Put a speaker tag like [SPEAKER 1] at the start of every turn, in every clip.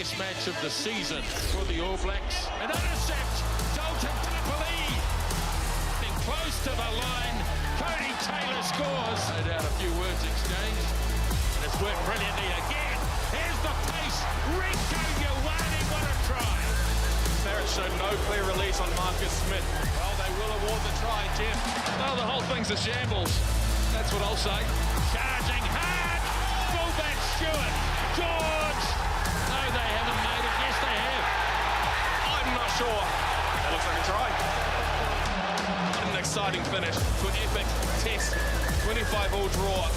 [SPEAKER 1] test match of the season for the All Blacks. An intercept, Dalton Papali, close to the line. Cody Taylor scores. No doubt a few words exchanged, and it's worked brilliantly again. Here's the pace, Rico Ioane, what a try.
[SPEAKER 2] Barrett showed no clear release on Marcus Smith.
[SPEAKER 1] Well, they will award the try, Tim.
[SPEAKER 2] Oh, the whole thing's a shambles. That's what I'll say.
[SPEAKER 1] Charging hard, fullback Stewart, George. No, they haven't made it. Yes, they have.
[SPEAKER 2] I'm not sure. That looks like a try. An exciting finish to an epic test, 25-all draw.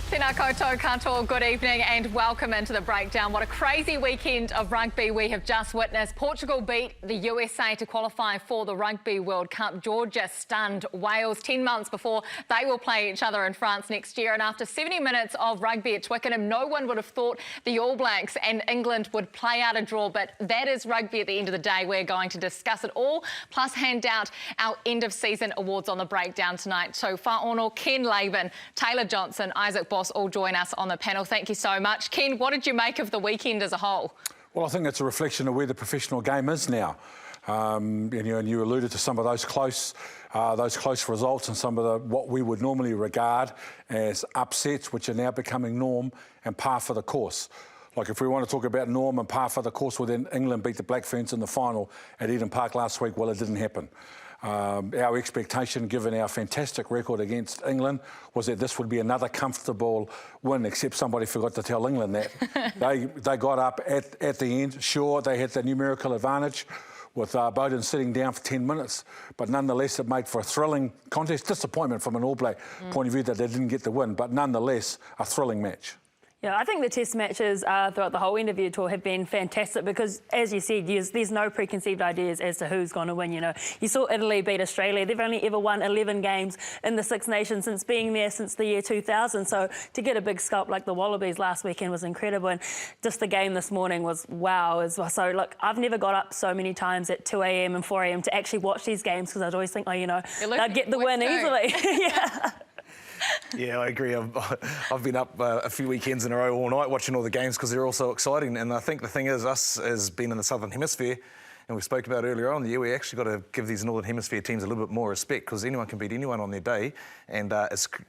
[SPEAKER 3] Tēnā koutou katoa, good evening and welcome into the breakdown. What a crazy weekend of rugby we have just witnessed. Portugal beat the USA to qualify for the Rugby World Cup. Georgia stunned Wales 10 months before they will play each other in France next year. And after 70 minutes of rugby at Twickenham, no one would have thought the All Blacks and England would play out a draw. But that is rugby at the end of the day. We're going to discuss it all, plus hand out our end of season awards on the breakdown tonight. So Whaono, Ken Laban, Taylor Johnson, Isaac Boss all join us on the panel. Thank you so much. Ken, what did you make of the weekend as a whole?
[SPEAKER 4] Well, I think it's a reflection of where the professional game is now. And you alluded to some of those close results and some of what we would normally regard as upsets, which are now becoming norm and par for the course. Like if we want to talk about norm and par for the course, well then England beat the Black Ferns in the final at Eden Park last week. Well, it didn't happen. Our expectation, given our fantastic record against England, was that this would be another comfortable win, except somebody forgot to tell England that. They got up at the end. Sure, they had the numerical advantage with Bowden sitting down for 10 minutes, but nonetheless it made for a thrilling contest. Disappointment from an All Black point of view that they didn't get the win, but nonetheless a thrilling match.
[SPEAKER 5] Yeah, I think the test matches throughout the whole interview tour have been fantastic because, as you said, there's no preconceived ideas as to who's going to win. You know, you saw Italy beat Australia. They've only ever won 11 games in the Six Nations since being there since the year 2000. So to get a big scalp like the Wallabies last weekend was incredible. And just the game this morning was wow as well. So, look, I've never got up so many times at 2 a.m. and 4 a.m. to actually watch these games because I'd always think, oh, you know, they'd get the win easily. Yeah.
[SPEAKER 6] Yeah, I agree. I've been up a few weekends in a row all night watching all the games because they're all so exciting. And I think the thing is, us as being in the Southern Hemisphere, and we spoke about earlier on, we actually got to give these Northern Hemisphere teams a little bit more respect because anyone can beat anyone on their day. And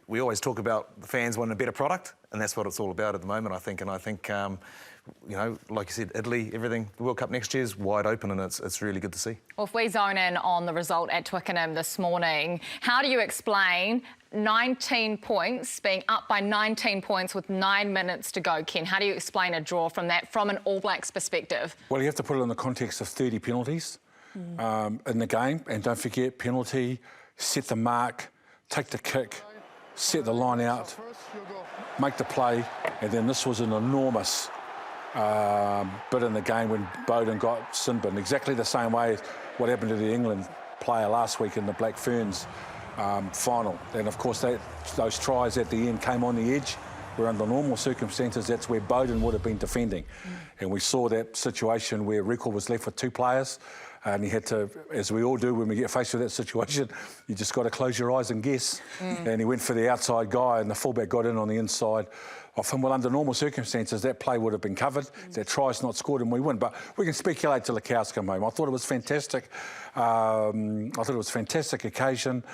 [SPEAKER 6] we always talk about the fans wanting a better product, and that's what it's all about at the moment, I think. And I think, you know, like you said, Italy, everything, the World Cup next year is wide open and it's really good to see.
[SPEAKER 3] Well, if we zone in on the result at Twickenham this morning, how do you explain 19 points, being up by 19 points with 9 minutes to go, Ken? How do you explain a draw from that, from an All Blacks perspective?
[SPEAKER 4] Well, you have to put it in the context of 30 penalties in the game. And don't forget, penalty, set the mark, take the kick, set the line out, make the play. And then this was an enormous bit in the game when Bowden got sin bin. Exactly the same way as what happened to the England player last week in the Black Ferns final. And of course those tries at the end came on the edge, where under normal circumstances that's where Bowden would have been defending. And we saw that situation where Rico was left with two players and he had to, as we all do when we get faced with that situation, you just got to close your eyes and guess. And he went for the outside guy and the fullback got in on the inside of him. Well, under normal circumstances, that play would have been covered. That try's not scored and we win. But we can speculate till the cows come home. I thought it was fantastic. I thought it was a fantastic occasion.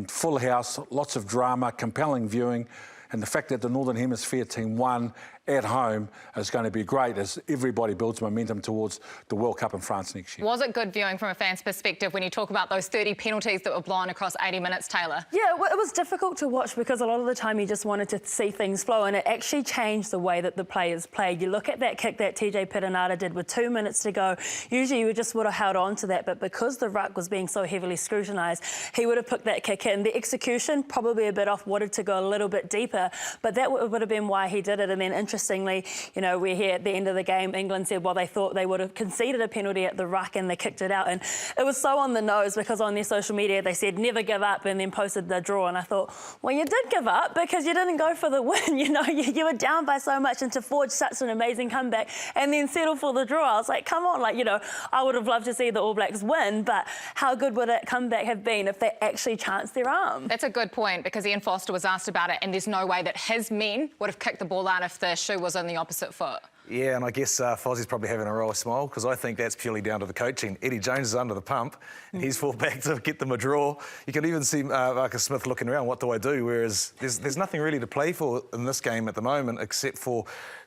[SPEAKER 4] Full house, lots of drama, compelling viewing. And the fact that the Northern Hemisphere team won at home is going to be great as everybody builds momentum towards the World Cup in France next year.
[SPEAKER 3] Was it good viewing from a fan's perspective when you talk about those 30 penalties that were blown across 80 minutes, Taylor?
[SPEAKER 5] Yeah, it was difficult to watch because a lot of the time you just wanted to see things flow and it actually changed the way that the players played. You look at that kick that TJ Perenara did with 2 minutes to go. Usually you just would have held on to that, but because the ruck was being so heavily scrutinised, he would have put that kick in. The execution probably a bit off, wanted to go a little bit deeper, but that would have been why he did it. And then interestingly, you know, we're here at the end of the game, England said, well, they thought they would have conceded a penalty at the ruck and they kicked it out. And it was so on the nose because on their social media, they said, never give up, and then posted the draw. And I thought, well, you did give up because you didn't go for the win. You know, you were down by so much, and to forge such an amazing comeback and then settle for the draw. I was like, come on, like, you know, I would have loved to see the All Blacks win, but how good would that comeback have been if they actually chanced their arm?
[SPEAKER 3] That's a good point because Ian Foster was asked about it, and there's no way that his men would have kicked the ball out of the shoe was on the opposite foot.
[SPEAKER 6] Yeah, and I guess Fozzie's probably having a roll smile because I think that's purely down to the coaching. Eddie Jones is under the pump and he's fought back to get them a draw. You can even see Marcus Smith looking around, what do I do? Whereas there's nothing really to play for in this game at the moment except for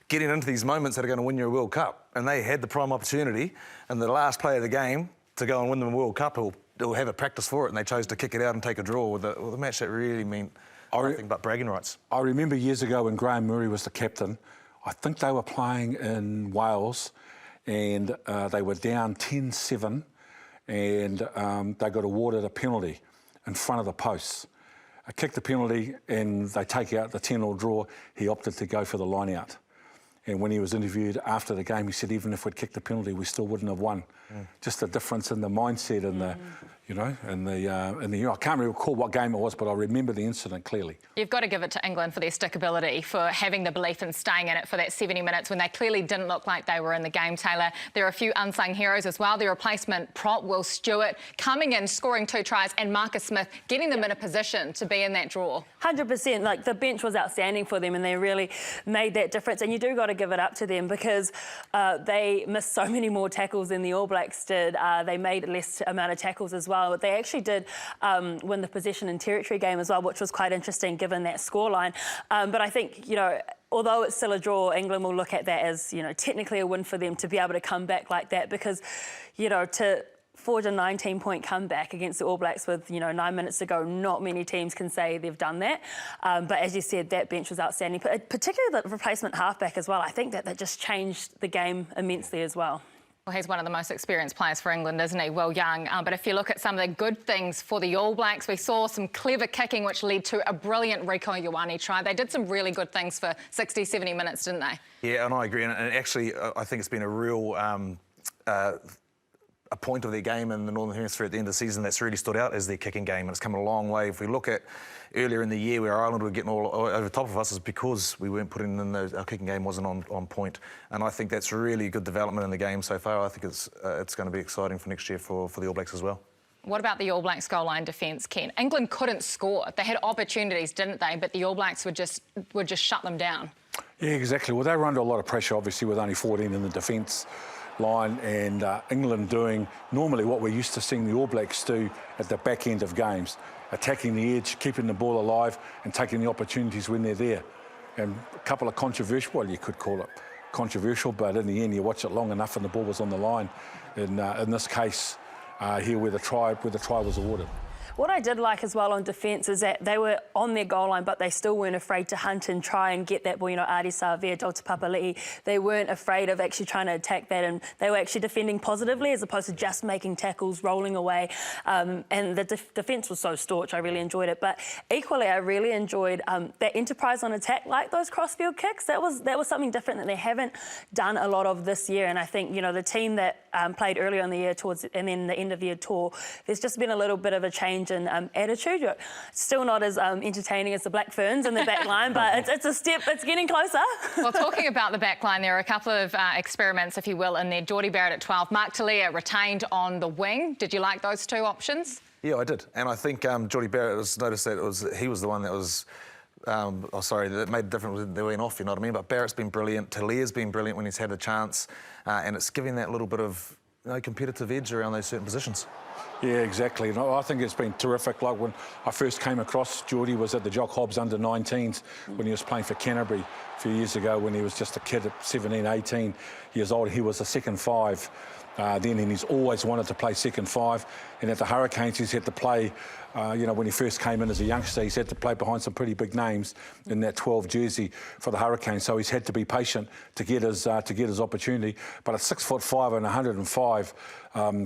[SPEAKER 6] getting into these moments that are going to win you a World Cup. And they had the prime opportunity and the last play of the game to go and win them a World Cup will have a practice for it, and they chose to kick it out and take a draw with a match that really meant nothing but bragging rights.
[SPEAKER 4] I remember years ago when Graham Murray was the captain, I think they were playing in Wales and they were down 10-7 and they got awarded a penalty in front of the posts. I kicked the penalty and they take out the 10-all draw. He opted to go for the line out. And when he was interviewed after the game, he said, even if we'd kicked the penalty, we still wouldn't have won. Just the difference in the mindset and the, you know, and I can't really recall what game it was, but I remember the incident clearly.
[SPEAKER 3] You've got to give it to England for their stickability, for having the belief in staying in it for that 70 minutes when they clearly didn't look like they were in the game, Taylor. There are a few unsung heroes as well. Their replacement prop, Will Stewart, coming in, scoring 2 tries, and Marcus Smith getting them in a position to be in that draw.
[SPEAKER 5] 100%. Like, the bench was outstanding for them and they really made that difference. And you do got to give it up to them because they missed so many more tackles than the All Blacks did. They made less amount of tackles as well. They actually did win the possession and territory game as well, which was quite interesting given that scoreline. But I think, you know, although it's still a draw, England will look at that as, you know, technically a win for them to be able to come back like that because, you know, to forge a 19-point comeback against the All Blacks with, you know, 9 minutes to go, not many teams can say they've done that. But as you said, that bench was outstanding, particularly the replacement halfback as well. I think that just changed the game immensely as well.
[SPEAKER 3] Well, he's one of the most experienced players for England, isn't he? Will Young. But if you look at some of the good things for the All Blacks, we saw some clever kicking, which led to a brilliant Rieko Ioane try. They did some really good things for 60, 70 minutes, didn't they? Yeah,
[SPEAKER 6] and I agree. And actually, I think it's been a real a point of their game in the Northern Hemisphere at the end of the season that's really stood out is their kicking game, and it's come a long way. If we look at earlier in the year where Ireland were getting all over top of us, is because we weren't putting in our kicking game wasn't on point, and I think that's really good development in the game so far. I think it's going to be exciting for next year for the All Blacks as well.
[SPEAKER 3] What about the All Blacks goal line defence, Ken? England couldn't score. They had opportunities, didn't they? But the All Blacks would just shut them down. Yeah,
[SPEAKER 4] exactly. Well, they were under a lot of pressure, obviously, with only 14 in the defence line, and England doing normally what we're used to seeing the All Blacks do at the back end of games, attacking the edge, keeping the ball alive and taking the opportunities when they're there. And a couple of controversial, well, you could call it controversial, but in the end you watch it long enough and the ball was on the line. In this case here where the try was awarded.
[SPEAKER 5] What I did like as well on defence is that they were on their goal line, but they still weren't afraid to hunt and try and get that ball. You know, Ardie Savea, Dota Papali'i, they weren't afraid of actually trying to attack that, and they were actually defending positively as opposed to just making tackles, rolling away. And the defence was so staunch. I really enjoyed it. But equally, I really enjoyed that enterprise on attack, like those crossfield kicks. That was something different that they haven't done a lot of this year. And I think, you know, the team that played earlier in the year and then the end of year tour, there's just been a little bit of a change in attitude. Still not as entertaining as the Black Ferns in the back line, but it's a step, it's getting closer.
[SPEAKER 3] Well, talking about the back line, there are a couple of experiments, if you will, in there. Jordie Barrett at 12, Mark Talia retained on the wing. Did you like those two options?
[SPEAKER 6] Yeah, I did. And I think Jordie Barrett noticed that he was the one that was that made a difference when they went off, you know what I mean? But Barrett's been brilliant, Talia's been brilliant when he's had a chance, and it's giving that little bit of, you know, competitive edge around those certain positions.
[SPEAKER 4] Yeah, exactly. No, I think it's been terrific. Like when I first came across, Jordie was at the Jock Hobbs under-19s when he was playing for Canterbury a few years ago when he was just a kid at 17, 18 years old. He was a second five then, and he's always wanted to play second five. And at the Hurricanes, he's had to play, you know, when he first came in as a youngster, he's had to play behind some pretty big names in that 12 jersey for the Hurricanes. So he's had to be patient to get his opportunity. But at 6'5" and 105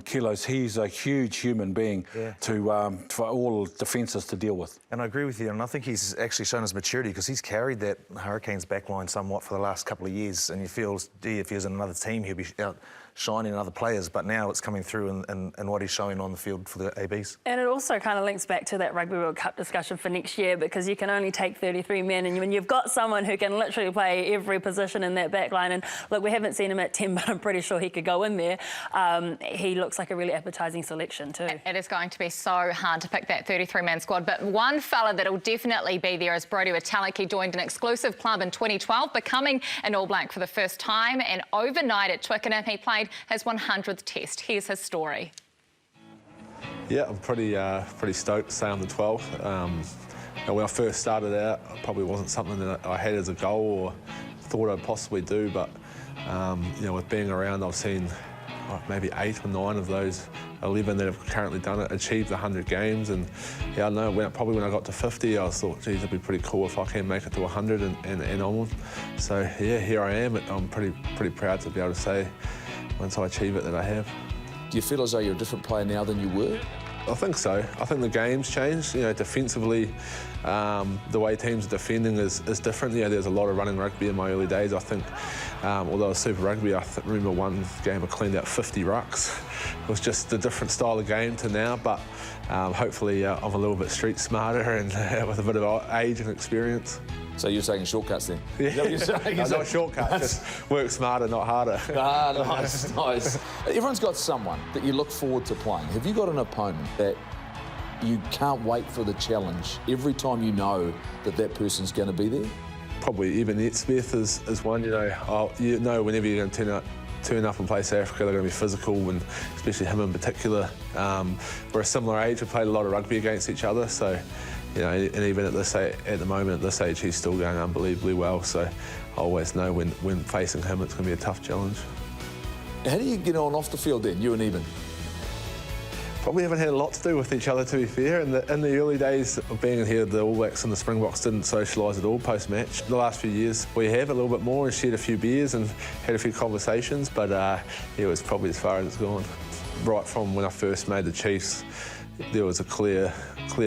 [SPEAKER 4] kilos, he's a huge human being for all defences to deal with.
[SPEAKER 6] And I agree with you, and I think he's actually shown his maturity because he's carried that Hurricanes backline somewhat for the last couple of years. And you feel, gee, if he was in another team, he'd be out shining in other players, but now it's coming through in what he's showing on the field for the ABs.
[SPEAKER 5] And it also kind of links back to that Rugby World Cup discussion for next year, because you can only take 33 men, and when you've got someone who can literally play every position in that back line, and look, we haven't seen him at 10, but I'm pretty sure he could go in there. He looks like a really appetising selection too.
[SPEAKER 3] It is going to be so hard to pick that 33-man squad, but one fella that'll definitely be there is Brodie Retallick. He joined an exclusive club in 2012, becoming an All Black for the first time, and overnight at Twickenham he played his 100th test. Here's his story.
[SPEAKER 7] Yeah, I'm pretty stoked to stay on the 12th. When I first started out, it probably wasn't something that I had as a goal or thought I'd possibly do, but with being around, I've seen maybe 8 or 9 of those 11 that have currently done it achieve the 100 games. And yeah, I know probably when I got to 50, I thought, geez, it'd be pretty cool if I can make it to 100 and onward. So yeah, here I am. I'm pretty proud to be able to say, once I achieve it, that I have.
[SPEAKER 8] Do you feel as though you're a different player now than you were?
[SPEAKER 7] I think so. I think the game's changed. Defensively, the way teams are defending is different. There's a lot of running rugby in my early days. I think, although I was Super Rugby, I remember one game I cleaned out 50 rucks. It was just a different style of game to now, but hopefully I'm a little bit street smarter and with a bit of age and experience.
[SPEAKER 8] So you're taking shortcuts then?
[SPEAKER 7] Yeah,
[SPEAKER 8] Is that what you're saying?
[SPEAKER 7] No, not shortcuts, just work smarter, not harder.
[SPEAKER 8] Ah, nice, nice. Everyone's got someone that you look forward to playing. Have you got an opponent that you can't wait for the challenge every time you know that person's going to be there?
[SPEAKER 7] Probably even Smith is one. Whenever you're going to turn up and play South Africa, they're going to be physical, and especially him in particular. We're a similar age. We played a lot of rugby against each other, so. And even at the moment, at this age, he's still going unbelievably well. So I always know when facing him, it's going to be a tough challenge.
[SPEAKER 8] How do you get on off the field then, you and Eben?
[SPEAKER 7] Probably haven't had a lot to do with each other, to be fair. In the early days of being in here, the All Blacks and the Springboks didn't socialise at all post-match. The last few years, we have a little bit more and shared a few beers and had a few conversations, but it was probably as far as it's gone. Right from when I first made the Chiefs, there was a clear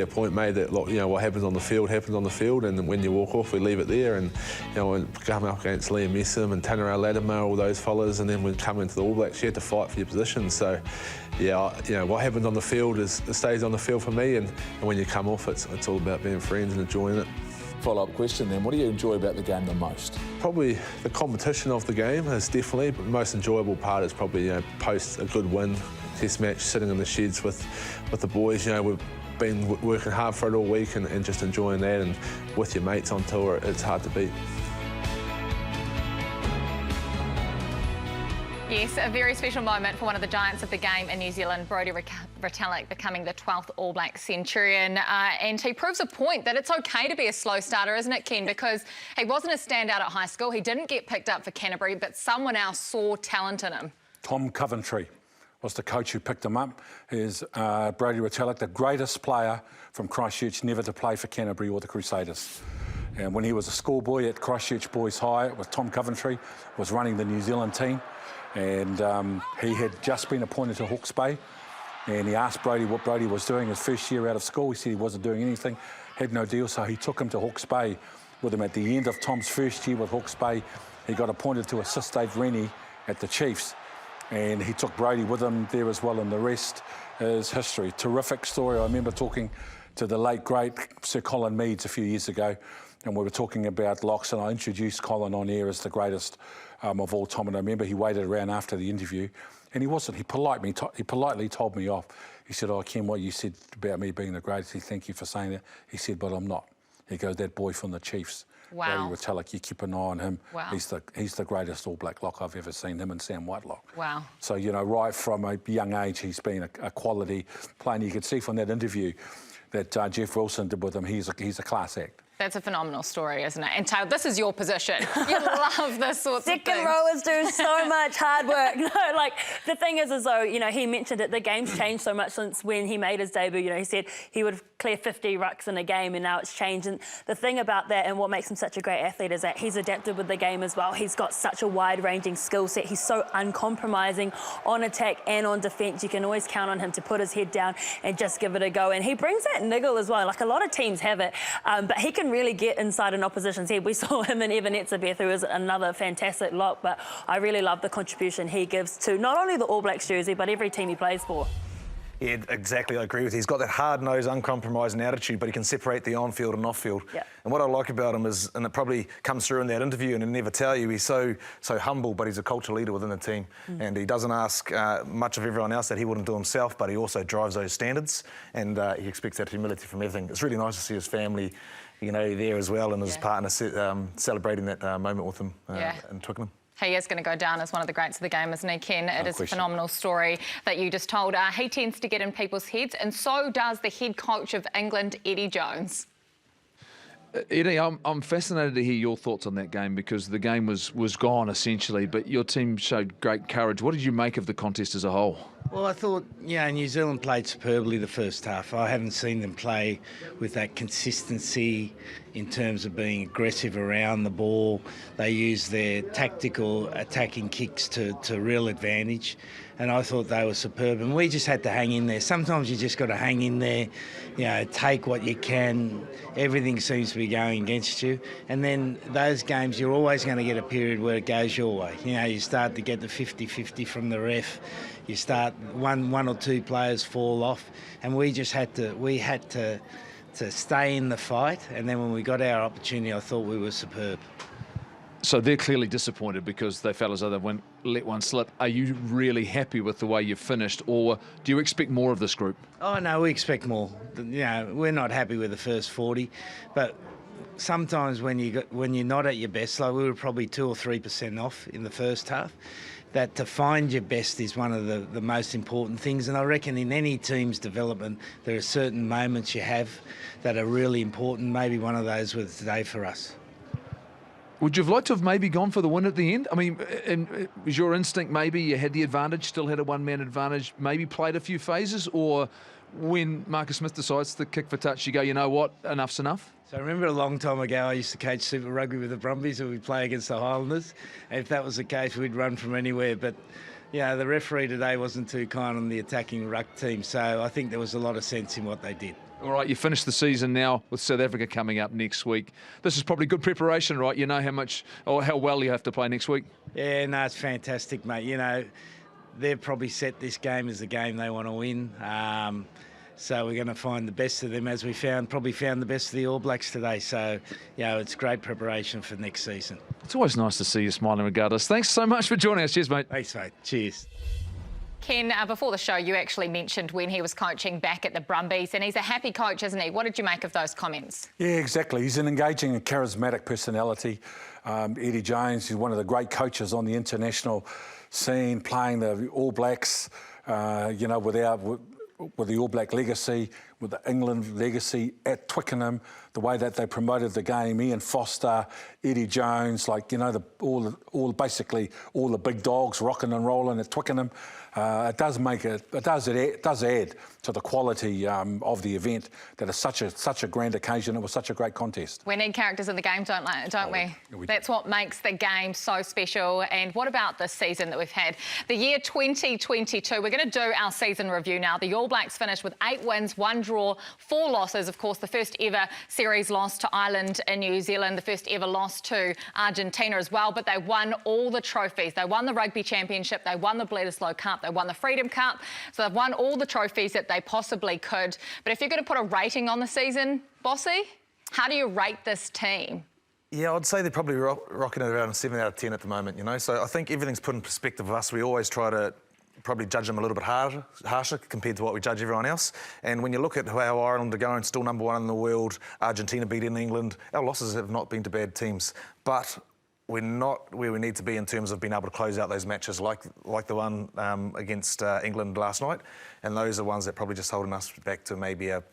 [SPEAKER 7] point made that, look, what happens on the field, and when you walk off, we leave it there. And when coming up against Liam Messam and Tanara Latimer, all those fellas, and then when coming into the All Blacks, you had to fight for your position. So, yeah, what happens on the field stays on the field for me, and when you come off, it's all about being friends and enjoying it.
[SPEAKER 8] Follow-up question then, what do you enjoy about the game the most?
[SPEAKER 7] Probably the competition of the game is definitely, but the most enjoyable part is probably, post a good win, test match, sitting in the sheds with the boys. We've been working hard for it all week and just enjoying that, and with your mates on tour, it's hard to beat.
[SPEAKER 3] Yes, a very special moment for one of the giants of the game in New Zealand, Brodie Retallick, becoming the 12th All Black centurion. And he proves a point that it's okay to be a slow starter, isn't it, Ken? Because he wasn't a standout at high school. He didn't get picked up for Canterbury, but someone else saw talent in him.
[SPEAKER 4] Tom Coventry was the coach who picked him up. Is Brodie Retallick, the greatest player from Christchurch never to play for Canterbury or the Crusaders. And when he was a schoolboy at Christchurch Boys High, it was Tom Coventry was running the New Zealand team. And he had just been appointed to Hawke's Bay, and he asked Brodie what Brodie was doing his first year out of school. He said he wasn't doing anything, had no deal, so he took him to Hawke's Bay with him. At the end of Tom's first year with Hawke's Bay, he got appointed to assist Dave Rennie at the Chiefs, and he took Brodie with him there as well, and the rest is history. Terrific story. I remember talking to the late, great Sir Colin Meads a few years ago, and we were talking about locks, and I introduced Colin on air as the greatest of all time. And I remember he waited around after the interview, and he wasn't. He politely told me off. He said, "Oh, Ken, what you said about me being the greatest, thank you for saying that." He said, "But I'm not." He goes, "That boy from the Chiefs,
[SPEAKER 3] Wow.
[SPEAKER 4] Brodie Retallick, you keep an eye on him.
[SPEAKER 3] Wow.
[SPEAKER 4] He's the greatest All Black lock I've ever seen, him and Sam Whitelock."
[SPEAKER 3] Wow.
[SPEAKER 4] So, right from a young age, he's been a quality player. And you could see from that interview that Jeff Wilson did with him, he's a class act.
[SPEAKER 3] That's a phenomenal story, isn't it? And Taylor, this is your position. You love this sort of thing.
[SPEAKER 5] Second rowers do so much hard work. The thing is though, he mentioned it, the game's changed so much since when he made his debut. He said he would clear 50 rucks in a game, and now it's changed. And the thing about that, and what makes him such a great athlete, is that he's adapted with the game as well. He's got such a wide-ranging skill set. He's so uncompromising on attack and on defence. You can always count on him to put his head down and just give it a go. And he brings that niggle as well. Like a lot of teams have it, but he can can really get inside an opposition's head. We saw him and Evan Etzebeth, who is another fantastic lock, but I really love the contribution he gives to not only the All Blacks jersey, but every team he plays for.
[SPEAKER 6] Yeah, exactly. I agree with you. He's got that hard-nosed, uncompromising attitude, but he can separate the on-field and off-field.
[SPEAKER 5] Yeah.
[SPEAKER 6] And what I like about him is, and it probably comes through in that interview, and he'll never tell you, he's so humble, but he's a culture leader within the team. And he doesn't ask much of everyone else that he wouldn't do himself, but he also drives those standards, and he expects that humility from everything. It's really nice to see his family, you know, there as well, and his partner celebrating that moment with him in Twickenham.
[SPEAKER 3] He is going to go down as one of the greats of the game, isn't he, Ken? It is a phenomenal story that you just told. He tends to get in people's heads, and so does the head coach of England, Eddie Jones.
[SPEAKER 8] Eddie, I'm fascinated to hear your thoughts on that game, because the game was gone essentially, but your team showed great courage. What did you make of the contest as a whole?
[SPEAKER 9] Well, I thought, New Zealand played superbly the first half. I haven't seen them play with that consistency in terms of being aggressive around the ball. They used their tactical attacking kicks to real advantage, and I thought they were superb. And we just had to hang in there. Sometimes you just got to hang in there, take what you can. Everything seems to be going against you. And then those games, you're always going to get a period where it goes your way. You start to get the 50-50 from the ref. You start one or two players fall off, and we had to stay in the fight. And then when we got our opportunity, I thought we were superb.
[SPEAKER 8] So they're clearly disappointed because they felt as though they let one slip. Are you really happy with the way you finished, or do you expect more of this group?
[SPEAKER 9] Oh no, we expect more. We're not happy with the first 40, but sometimes when you're not at your best, like we were probably 2 or 3% off in the first half. That to find your best is one of the most important things, and I reckon in any team's development there are certain moments you have that are really important. Maybe one of those was today for us.
[SPEAKER 8] Would you have liked to have maybe gone for the win at the end? I mean, was your instinct maybe you had the advantage, still had a one-man advantage, maybe played a few phases, or when Marcus Smith decides to kick for touch, you go, you know what, enough's enough?
[SPEAKER 9] So I remember a long time ago I used to coach Super Rugby with the Brumbies, and we'd play against the Highlanders. And if that was the case, we'd run from anywhere. But the referee today wasn't too kind on the attacking ruck team, so I think there was a lot of sense in what they did.
[SPEAKER 8] All right, you finished the season now with South Africa coming up next week. This is probably good preparation, right? You know how much or how well you have to play next week.
[SPEAKER 9] Yeah, no, it's fantastic, mate. They've probably set this game as the game they want to win. So we're going to find the best of them, as we probably found the best of the All Blacks today. So, it's great preparation for next season. It's
[SPEAKER 8] always nice to see you smiling regardless. Thanks so much for joining us. Cheers, mate.
[SPEAKER 9] Thanks, mate. Cheers.
[SPEAKER 3] Ken, before the show, you actually mentioned when he was coaching back at the Brumbies, and he's a happy coach, isn't he? What did you make of those comments?
[SPEAKER 4] Yeah, exactly. He's an engaging and charismatic personality. Eddie Jones, he's one of the great coaches on the international scene, playing the All Blacks, with the All Black legacy, with the England legacy at Twickenham, the way that they promoted the game, Ian Foster, Eddie Jones, basically all the big dogs rocking and rolling at Twickenham. It does add to the quality of the event, that it's such a grand occasion. It was such a great contest.
[SPEAKER 3] We need characters in the game, don't we? That's what makes the game so special. And what about this season that we've had? The year 2022, we're going to do our season review now. The All Blacks finished with 8 wins, 1 draw, 4 losses. Of course, the first ever series loss to Ireland and New Zealand, the first ever loss to Argentina as well. But they won all the trophies. They won the Rugby Championship, they won the Bledisloe Cup, they won the Freedom Cup. So they've won all the trophies that they possibly could. But if you're going to put a rating on the season, Bossy, how do you rate this team?
[SPEAKER 6] Yeah, I'd say they're probably rocking at around a 7 out of 10 at the moment, So I think everything's put in perspective of us. We always try to probably judge them a little bit harsher compared to what we judge everyone else. And when you look at how Ireland are going, still number 1 in the world, Argentina beating England, our losses have not been to bad teams. But we're not where we need to be in terms of being able to close out those matches like the one against England last night. And those are ones that probably just holding us back to maybe a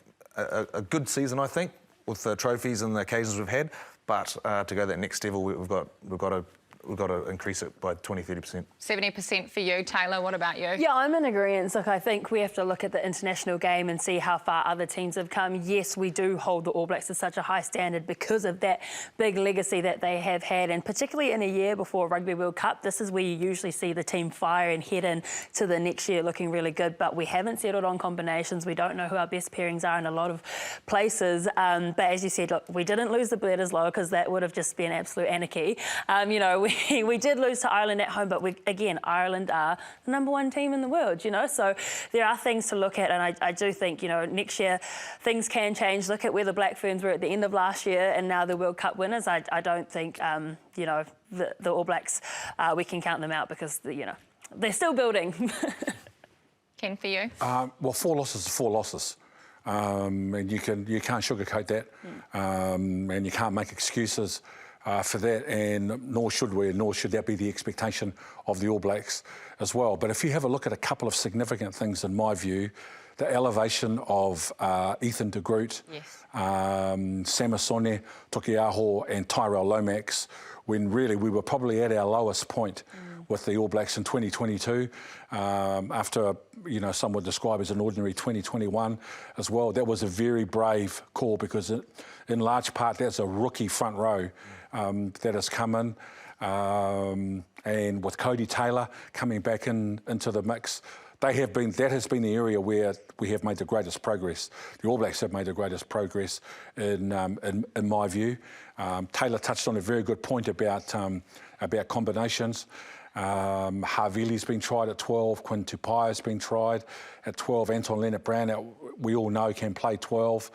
[SPEAKER 6] good season, I think, with the trophies and the occasions we've had. But to go that next level, we've got to we've got to increase it by 20-30%.
[SPEAKER 3] 70% for you, Taylor. What about you?
[SPEAKER 5] Yeah, I'm in agreement. Look, I think we have to look at the international game and see how far other teams have come. Yes, we do hold the All Blacks to such a high standard because of that big legacy that they have had, and particularly in a year before Rugby World Cup, this is where you usually see the team fire and head in to the next year looking really good. But we haven't settled on combinations. We don't know who our best pairings are in a lot of places. But as you said, look, we didn't lose the Bledisloe because that would have just been absolute anarchy. You know, we did lose to Ireland at home, but again, Ireland are the #1 team in the world, you know, so there are things to look at, and I do think, you know, next year things can change. Look at where the Black Ferns were at the end of last year and now the World Cup winners. I don't think, you know, the All Blacks, we can count them out because, you know, they're still building.
[SPEAKER 3] Ken, for you?
[SPEAKER 4] Well, 4 losses is 4 losses. And you can't sugarcoat that, and you can't make excuses for that, and nor should we, nor should that be the expectation of the All Blacks as well. But if you have a look at a couple of significant things, in my view, the elevation of Ethan de Groot,
[SPEAKER 3] yes.
[SPEAKER 4] Samasone, Tokiaho and Tyrell Lomax, when really we were probably at our lowest point with the All Blacks in 2022, after, you know, some would describe as an ordinary 2021 as well. That was a very brave call because in large part that's a rookie front row that has come in. And with Cody Taylor coming back into the mix, that has been the area where we have made the greatest progress. The All Blacks have made the greatest progress in my view. Taylor touched on a very good point about combinations. Havili's been tried at 12, Quinn Tupai's been tried at 12, Anton Leonard-Brown, we all know can play 12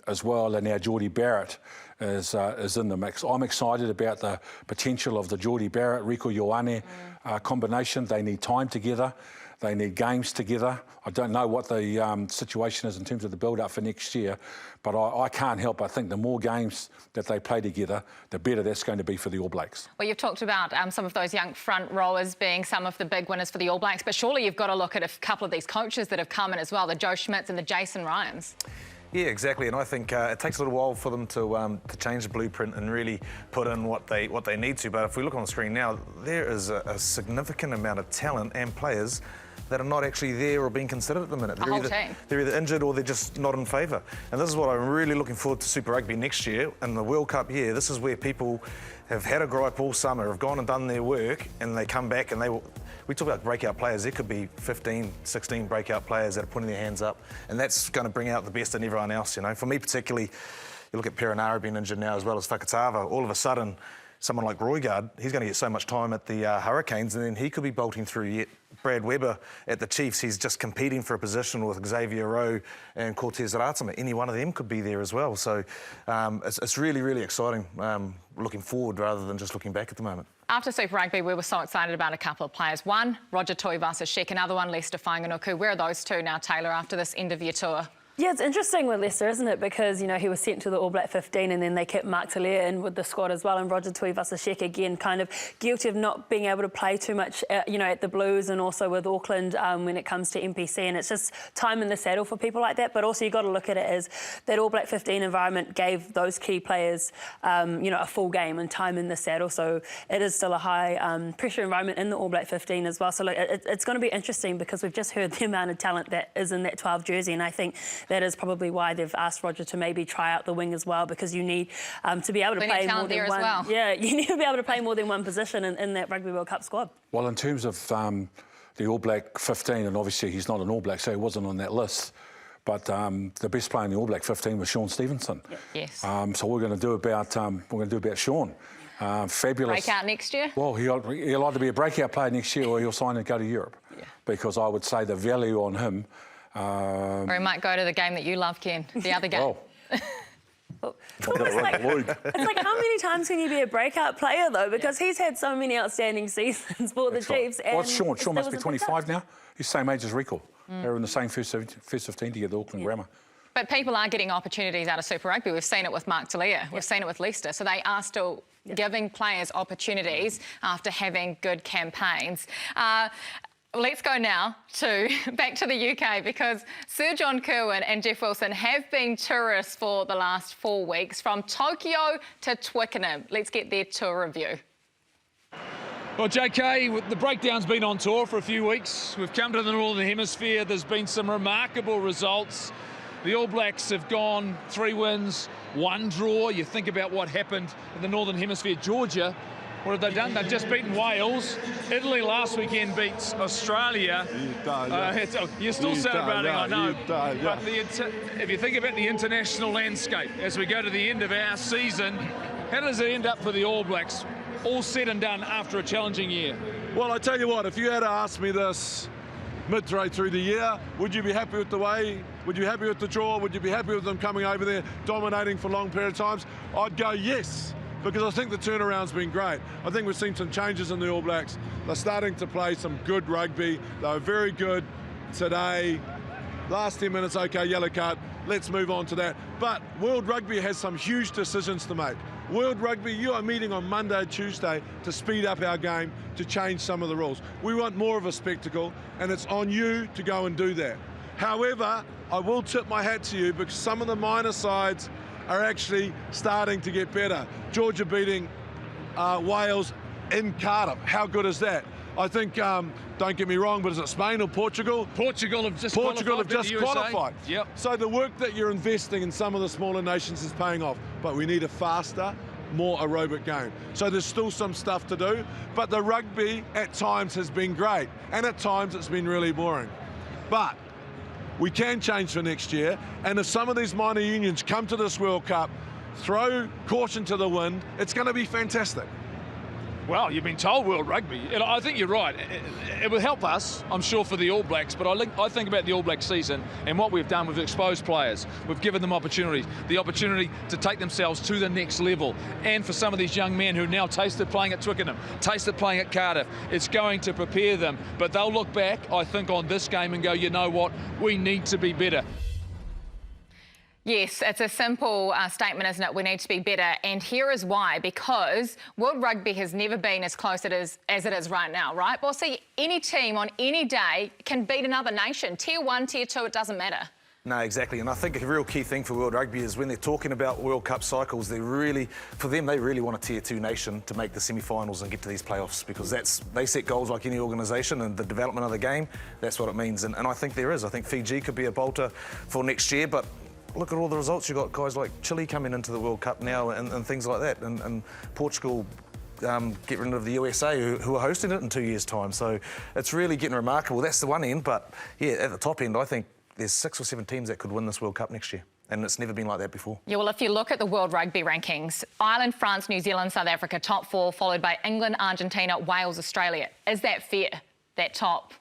[SPEAKER 4] as well, and now Jordie Barrett is in the mix. I'm excited about the potential of the Jordie Barrett, Rieko Ioane combination. They need time together. They need games together. I don't know what the situation is in terms of the build-up for next year, but I can't help but think the more games that they play together, the better that's going to be for the All Blacks.
[SPEAKER 3] Well, you've talked about some of those young front rowers being some of the big winners for the All Blacks, but surely you've got to look at a couple of these coaches that have come in as well, the Joe Schmidts and the Jason Ryans.
[SPEAKER 6] Yeah, exactly, and I think it takes a little while for them to change the blueprint and really put in what they need to. But if we look on the screen now, there is a significant amount of talent and players that are not actually there or being considered at the minute. They're either injured or they're just not in favour. And this is what I'm really looking forward to Super Rugby next year. In the World Cup year, this is where people have had a gripe all summer, have gone and done their work, and they come back and we talk about breakout players. There could be 15, 16 breakout players that are putting their hands up, and that's going to bring out the best in everyone else, you know. For me particularly, you look at Perenara being injured now as well as Fakatava, all of a sudden, someone like Roygaard, he's going to get so much time at the Hurricanes, and then he could be bolting through yet. Brad Weber at the Chiefs, he's just competing for a position with Xavier Rowe and Cortez Ratama. Any one of them could be there as well. So it's really, really exciting looking forward rather than just looking back at the moment.
[SPEAKER 3] After Super Rugby, we were so excited about a couple of players. One, Roger Tuivasa-Sheck, another one, Leicester Whanganukau. Where are those two now, Taylor, after this end of year tour?
[SPEAKER 5] Yeah, it's interesting with Leicester, isn't it? Because, you know, he was sent to the All Black 15 and then they kept Mark Talia in with the squad as well. And Roger Tuivasa-Sheck, again, kind of guilty of not being able to play too much, you know, at the Blues and also with Auckland when it comes to NPC. And it's just time in the saddle for people like that. But also you've got to look at it as that All Black 15 environment gave those key players, you know, a full game and time in the saddle. So it is still a high pressure environment in the All Black 15 as well. So look, it's going to be interesting because we've just heard the amount of talent that is in that 12 jersey. And I think that is probably why they've asked Roger to maybe try out the wing as well, because you need to be able to play more than one.
[SPEAKER 3] Well.
[SPEAKER 5] Yeah, you need to be able to play more than one position in that Rugby World Cup squad.
[SPEAKER 4] Well, in terms of the All Black 15, and obviously he's not an All Black, so he wasn't on that list. But the best player in the All Black 15 was Sean Stevenson.
[SPEAKER 3] Yes.
[SPEAKER 4] So we're going to do about Sean. Fabulous.
[SPEAKER 3] Breakout next year?
[SPEAKER 4] Well, he'll either be a breakout player next year or he'll sign and go to Europe. Yeah. Because I would say the value on him.
[SPEAKER 3] Or he might go to the game that you love, Ken, the other game.
[SPEAKER 4] Oh.
[SPEAKER 5] It's like how many times can you be a breakout player, though? Because he's had so many outstanding seasons for the Chiefs.
[SPEAKER 4] Right. What's Sean? Sean must be 25 now. He's the same age as Rieko. They're in the same first 15 together, Auckland Grammar.
[SPEAKER 3] But people are getting opportunities out of Super Rugby. We've seen it with Mark Talia. We've seen it with Leicester. So they are still giving players opportunities after having good campaigns. Let's go now back to the UK, because Sir John Kirwan and Jeff Wilson have been tourists for the last 4 weeks, from Tokyo to Twickenham. Let's get their tour review.
[SPEAKER 8] Well, JK, the breakdown's been on tour for a few weeks. We've come to the Northern Hemisphere. There's been some remarkable results. The All Blacks have gone 3 wins, 1 draw. You think about what happened in the Northern Hemisphere. Georgia, what have they done? They've just beaten Wales. Italy last weekend beats Australia. You're still celebrating, I know. But if you think about the international landscape as we go to the end of our season, how does it end up for the All Blacks, all said and done after a challenging year?
[SPEAKER 10] Well, I tell you what, if you had asked me this midway through the year, would you be happy with the way? Would you be happy with the draw? Would you be happy with them coming over there, dominating for long period of times? I'd go yes, because I think the turnaround's been great. I think we've seen some changes in the All Blacks. They're starting to play some good rugby. They were very good today. Last 10 minutes, okay, yellow card. Let's move on to that. But World Rugby has some huge decisions to make. World Rugby, you are meeting on Monday, Tuesday to speed up our game, to change some of the rules. We want more of a spectacle, and it's on you to go and do that. However, I will tip my hat to you because some of the minor sides are actually starting to get better. Georgia beating Wales in Cardiff. How good is that? I think, don't get me wrong, but is it Spain or Portugal?
[SPEAKER 8] Portugal have just
[SPEAKER 10] qualified.
[SPEAKER 8] Yep.
[SPEAKER 10] So the work that you're investing in some of the smaller nations is paying off, but we need a faster, more aerobic game. So there's still some stuff to do, but the rugby at times has been great, and at times it's been really boring. But we can change for next year, and if some of these minor unions come to this World Cup, throw caution to the wind, it's going to be fantastic.
[SPEAKER 8] Well, you've been told World Rugby. And I think you're right. It will help us, I'm sure, for the All Blacks. But I think about the All Black season and what we've done. We've exposed players. We've given them opportunities. The opportunity to take themselves to the next level. And for some of these young men who now tasted playing at Twickenham, tasted playing at Cardiff, it's going to prepare them. But they'll look back, I think, on this game and go, you know what? We need to be better.
[SPEAKER 3] Yes, it's a simple statement, isn't it? We need to be better. And here is why. Because World Rugby has never been as close as it is right now, right? Well, see, any team on any day can beat another nation. Tier 1, Tier 2, it doesn't matter.
[SPEAKER 6] No, exactly. And I think a real key thing for World Rugby is when they're talking about World Cup cycles, they really want a Tier 2 nation to make the semi-finals and get to these playoffs, because they set goals like any organisation, and the development of the game, that's what it means. And I think there is. I think Fiji could be a bolter for next year, but look at all the results. You've got guys like Chile coming into the World Cup now and things like that. And Portugal get rid of the USA who are hosting it in 2 years' time. So it's really getting remarkable. That's the one end. But, yeah, at the top end, I think there's 6 or 7 teams that could win this World Cup next year. And it's never been like that before.
[SPEAKER 3] Yeah, well, if you look at the World Rugby rankings, Ireland, France, New Zealand, South Africa, top 4, followed by England, Argentina, Wales, Australia. Is that fair, that top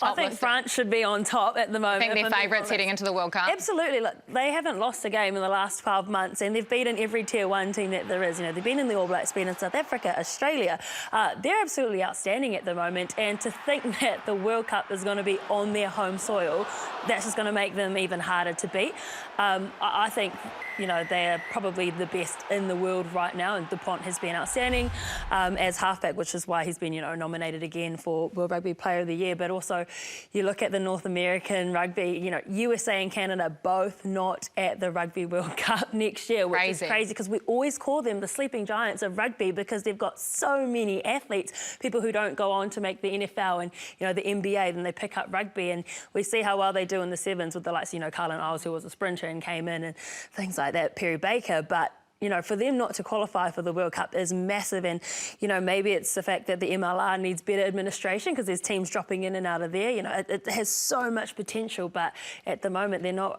[SPEAKER 5] I think
[SPEAKER 3] listed?
[SPEAKER 5] France should be on top at the moment.
[SPEAKER 3] I think they're favourites heading into the World Cup.
[SPEAKER 5] Absolutely. Look, they haven't lost a game in the last 12 months, and they've beaten every Tier 1 team that there is. You know, they've been in the All Blacks, been in South Africa, Australia. They're absolutely outstanding at the moment, and to think that the World Cup is going to be on their home soil, that's just going to make them even harder to beat. I think, you know, they're probably the best in the world right now, and Dupont has been outstanding as halfback, which is why he's been, you know, nominated again for World Rugby Player of the Year. But also, you look at the North American rugby, you know, USA and Canada both not at the Rugby World Cup next year, which is crazy because we always call them the sleeping giants of rugby because they've got so many athletes, people who don't go on to make the NFL and, you know, the NBA, then they pick up rugby, and we see how well they do in the sevens with the likes, you know, Carlin Isles, who was a sprinter and came in, and things like that, Perry Baker. But you know, for them not to qualify for the World Cup is massive. And, you know, maybe it's the fact that the MLR needs better administration because there's teams dropping in and out of there. You know, it has so much potential, but at the moment they're not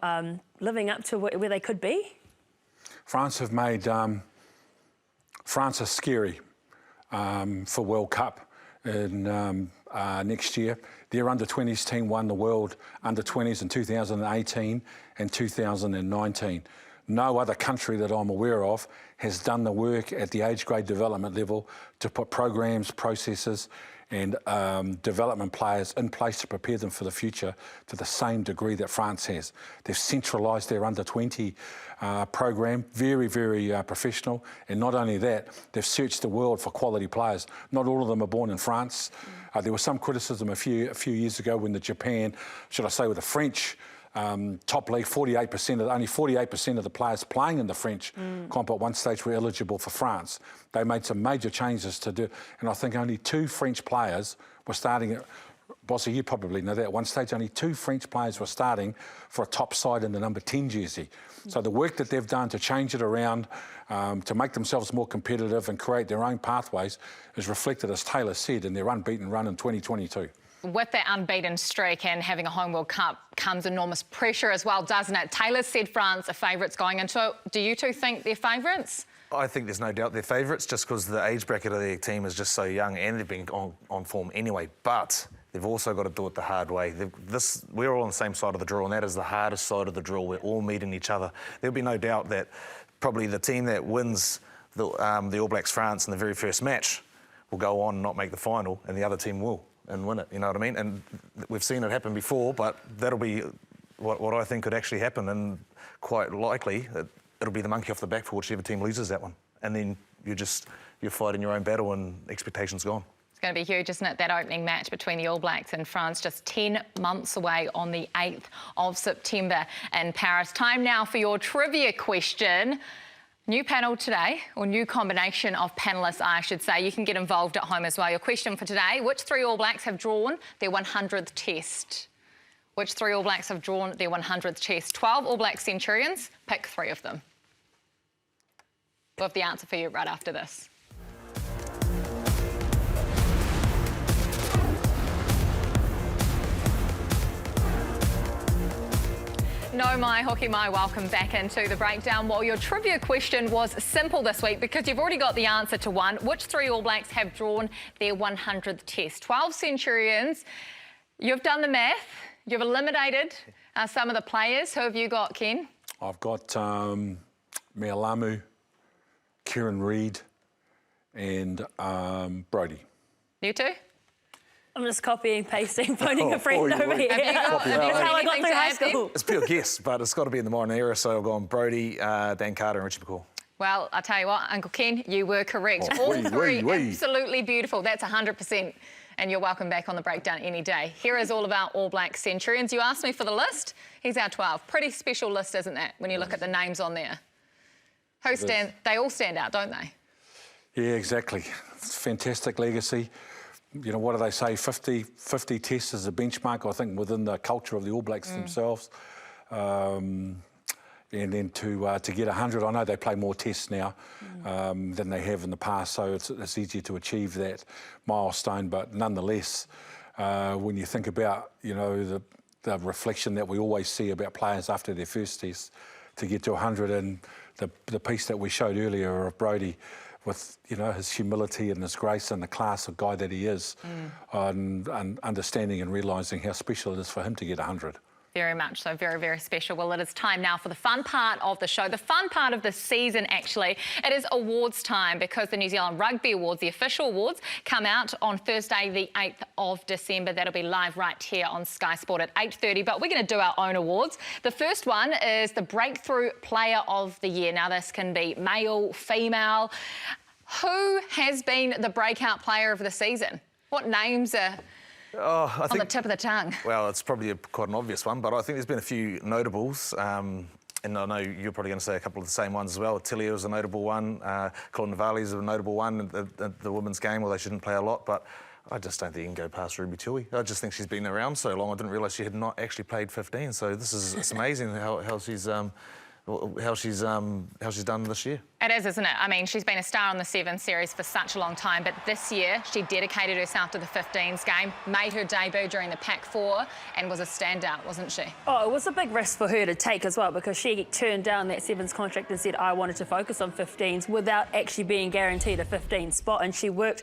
[SPEAKER 5] living up to where they could be.
[SPEAKER 4] France have made France are scary for World Cup in next year. Their under-20s team won the world under-20s in 2018 and 2019. No other country that I'm aware of has done the work at the age grade development level to put programs, processes and development players in place to prepare them for the future to the same degree that France has. They've centralised their under-20 program, very, very professional. And not only that, they've searched the world for quality players. Not all of them are born in France. There was some criticism a few years ago when the Japan, should I say with the French, top league, only 48% of the players playing in the French comp at one stage were eligible for France. They made some major changes to do, and I think only 2 French players were starting at, Bossy, you probably know that, at one stage only 2 French players were starting for a top side in the number 10 jersey. So the work that they've done to change it around, to make themselves more competitive and create their own pathways is reflected, as Taylor said, in their unbeaten run in 2022.
[SPEAKER 3] With that unbeaten streak and having a home World Cup comes enormous pressure as well, doesn't it? Taylor said France are favourites going into it. Do you two think they're favourites?
[SPEAKER 6] I think there's no doubt they're favourites just because the age bracket of their team is just so young and they've been on form anyway. But they've also got to do it the hard way. We're all on the same side of the drill, and that is the hardest side of the drill. We're all meeting each other. There'll be no doubt that probably the team that wins the All Blacks France in the very first match will go on and not make the final, and the other team will and win it, you know what I mean? And we've seen it happen before, but that'll be what I think could actually happen, and quite likely it'll be the monkey off the back for whichever team loses that one. And then you're fighting your own battle and expectations gone.
[SPEAKER 3] It's going to be huge, isn't it? That opening match between the All Blacks and France, just 10 months away on the 8th of September in Paris. Time now for your trivia question. New panel today, or new combination of panellists, I should say. You can get involved at home as well. Your question for today, which 3 All Blacks have drawn their 100th test? Which 3 All Blacks have drawn their 100th test? 12 All Black centurions, pick 3 of them. We'll have the answer for you right after this. No, my hockey, my welcome back into the breakdown. Well, your trivia question was simple this week because you've already got the answer to one. Which 3 All Blacks have drawn their 100th test? 12 centurions. You've done the math. You've eliminated some of the players. Who have you got, Ken?
[SPEAKER 4] I've got Mealamu, Kieran Reid and Brodie.
[SPEAKER 3] You two?
[SPEAKER 5] I'm just copying, pasting, phoning a friend over here.
[SPEAKER 3] Have you
[SPEAKER 5] That's how I got
[SPEAKER 3] anything
[SPEAKER 5] through
[SPEAKER 3] to
[SPEAKER 5] high
[SPEAKER 3] add then?
[SPEAKER 5] school.
[SPEAKER 6] It's pure guess, but it's got to be in the modern era, so I've gone Brodie, Dan Carter and Richie McCaw.
[SPEAKER 3] Well, I'll tell you what, Uncle Ken, you were correct.
[SPEAKER 4] Oh,
[SPEAKER 3] All three,
[SPEAKER 4] wee.
[SPEAKER 3] absolutely beautiful. That's 100%. And you're welcome back on the breakdown any day. Here is all of our All Black centurions. You asked me for the list. Here's our 12. Pretty special list, isn't it, when you look at the names on there? They all stand out, don't they?
[SPEAKER 4] Yeah, exactly. It's fantastic legacy. You know, what do they say? 50 tests is a benchmark, I think, within the culture of the All Blacks themselves. And then to get 100, I know they play more tests now than they have in the past, so it's easier to achieve that milestone. But nonetheless, when you think about, you know, the reflection that we always see about players after their first test, to get to 100, and the piece that we showed earlier of Brodie, with, you know, his humility and his grace and the class of guy that he is, and understanding and realising how special it is for him to get 100.
[SPEAKER 3] Very much so, very, very special. Well, it is time now for the fun part of the show, the fun part of the season, actually. It is awards time because the New Zealand Rugby Awards, the official awards, come out on Thursday, the 8th of December. That'll be live right here on Sky Sport at 8:30, but we're going to do our own awards. The first one is the Breakthrough Player of the Year. Now, this can be male, female. Who has been the breakout player of the season? What names are on the tip of the tongue?
[SPEAKER 6] Well, it's probably quite an obvious one, but I think there's been a few notables. And I know you're probably going to say a couple of the same ones as well. Tillia was a notable one. Colin Navali is a notable one at the women's game, although she didn't play a lot. But I just don't think you can go past Rugby Retallick. I just think she's been around so long. I didn't realise she had not actually played 15. So it's amazing how she's done this year.
[SPEAKER 3] It is, isn't it? I mean, she's been a star on the 7 series for such a long time, but this year she dedicated herself to the 15s game, made her debut during the Pac 4 and was a standout, wasn't she?
[SPEAKER 5] Oh, it was a big risk for her to take as well, because she turned down that 7s contract and said, I wanted to focus on 15s without actually being guaranteed a 15 spot, and she worked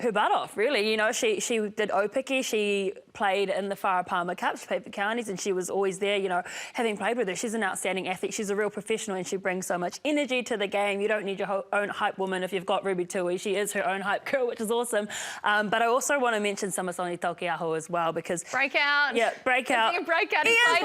[SPEAKER 5] her butt off, really. You know, she did Opiki, she played in the Whara Palmer Cups, played for counties, and she was always there, you know, having played with her. She's an outstanding athlete. She's a real professional, and she brings so much energy to the game. You don't need your own hype woman if you've got Ruby Tui. She is her own hype girl, which is awesome. But I also want to mention Samasoni Taukei'aho as well, because...
[SPEAKER 3] Breakout.
[SPEAKER 5] Yeah, breakout.
[SPEAKER 3] He played